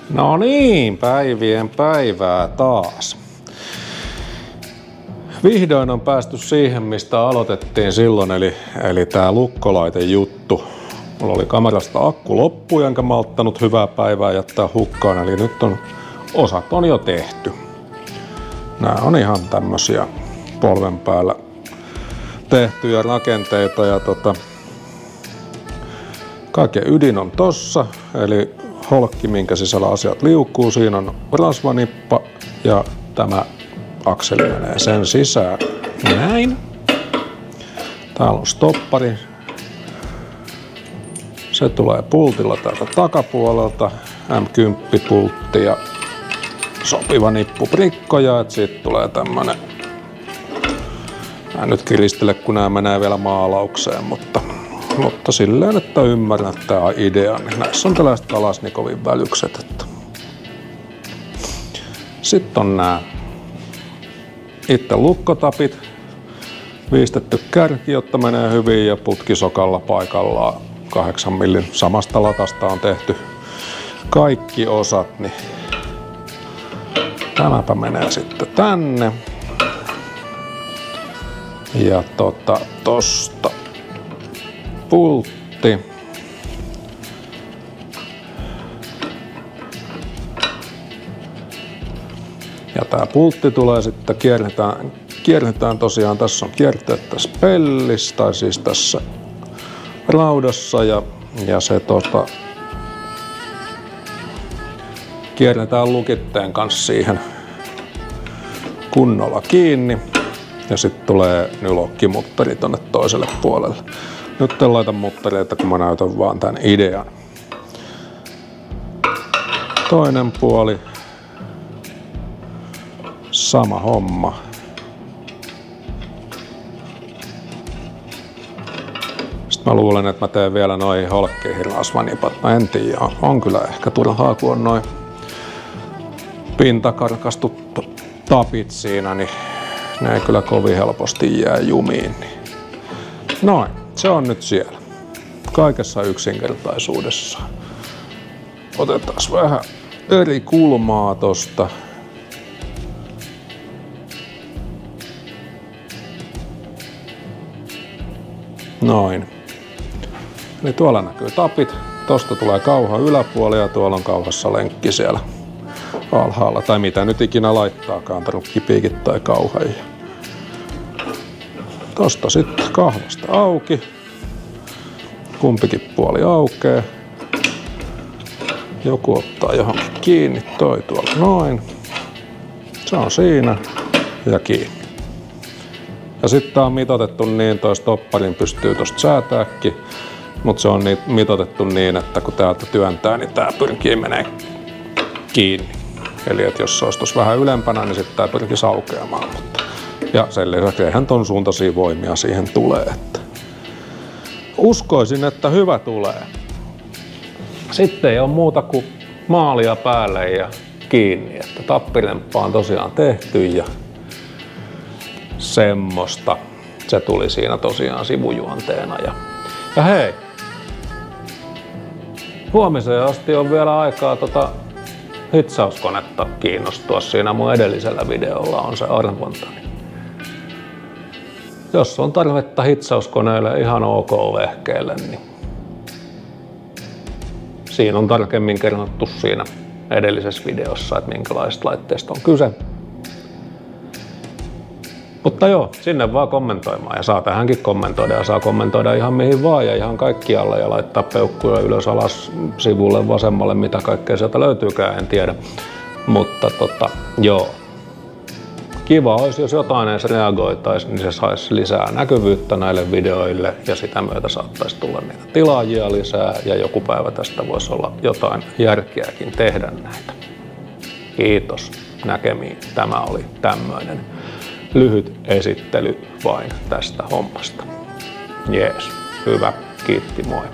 No niin, päivien päivää taas. Vihdoin on päästy siihen, mistä aloitettiin silloin, eli tää lukkolaitejuttu. Mulla oli kamerasta akku loppu, enkä malttanut hyvää päivää jättää hukkaan, eli nyt osat on jo tehty. Nää on ihan tämmösiä polven päällä tehtyjä rakenteita ja kaiken ydin on tossa, eli holkki, minkä sisällä asiat liukuu. Siinä on rasvanippa ja tämä akseli menee sen sisään. Näin. Täällä on stoppari. Se tulee pultilla täältä takapuolelta. M10-pultti ja sopiva nippu prikkoja. Et siitä tulee tämmönen. Mä en nyt kiristele, kun nämä menee vielä maalaukseen, mutta silleen, että ymmärrän tää idea, niin näissä on tällaiset Kalasnikovin välykset. Sitten on nämä itse lukkotapit, viistetty kärki, jotta menee hyvin ja putkisokalla paikallaan 8 millin samasta latasta on tehty kaikki osat, niin tämäpä menee sitten tänne ja tosta pultti. Ja tää pultti tulee sitten, kierretään tosiaan, tässä on kierteet tässä pellissä, tai siis tässä raudassa, ja se kierretään lukitteen kanssa siihen kunnolla kiinni, ja sitten tulee nylokkimutteri tonne toiselle puolelle. Nyt en laita muttereita, kun mä näytän vaan tän idean. Toinen puoli. Sama homma. Sitten mä luulen, että mä teen vielä noihin holkkeihin rasvanipat. No en tiedä, on kyllä ehkä turhaa, kun on noin pintakarkastut tapit siinä, niin ne ei kyllä kovin helposti jää jumiin. Noin. Se on nyt siellä. Kaikessa yksinkertaisuudessa. Otetaan vähän eri kulmaa tosta. Noin. Eli tuolla näkyy tapit. Tosta tulee kauha yläpuoli ja tuolla on kauhassa lenkki siellä alhaalla. Tai mitä nyt ikinä laittaakaan, trukkipiikit tai kauhajia. Tosta sitten kahvasta auki. Kumpikin puoli aukeaa. Joku ottaa johonkin kiinni. Toi tuolla noin. Se on siinä. Ja kiinni. Ja sitten tää on mitoitettu niin, toi stopparin pystyy tosta säätääkin. Mutta se on mitoitettu niin, että kun täältä työntää, niin tää pyrkii menee kiinni. Eli että jos se olisi tossa vähän ylempänä, niin sitten tää pyrkisi aukeamaan. Ja sen lisäksi eihän ton suuntaisia voimia siihen tulee. Että uskoisin, että hyvä tulee. Sitten ei ole muuta kuin maalia päälle ja kiinni. Että tappiremppa on tosiaan tehty ja semmoista. Se tuli siinä tosiaan sivujuonteena. Ja hei! Huomiseen asti on vielä aikaa hitsauskonetta kiinnostua. Siinä mun edellisellä videolla on se arvonta. Jos on tarvetta hitsauskoneelle ihan ok vehkeelle, niin siinä on tarkemmin kerrottu siinä edellisessä videossa, että minkälaisesta laitteesta on kyse. Mutta joo, sinne vaan kommentoimaan ja saa tähänkin kommentoida ja saa kommentoida ihan mihin vaan ja ihan kaikkialle ja laittaa peukkuja ylös alas sivulle vasemmalle, mitä kaikkea sieltä löytyykään, en tiedä. Mutta joo. Kiva olisi, jos jotain edes reagoitaisiin, niin se saisi lisää näkyvyyttä näille videoille ja sitä myötä saattaisi tulla niitä tilaajia lisää ja joku päivä tästä voisi olla jotain järkeäkin tehdä näitä. Kiitos näkemiin. Tämä oli tämmöinen lyhyt esittely vain tästä hommasta. Jees, hyvä, kiitti, moi.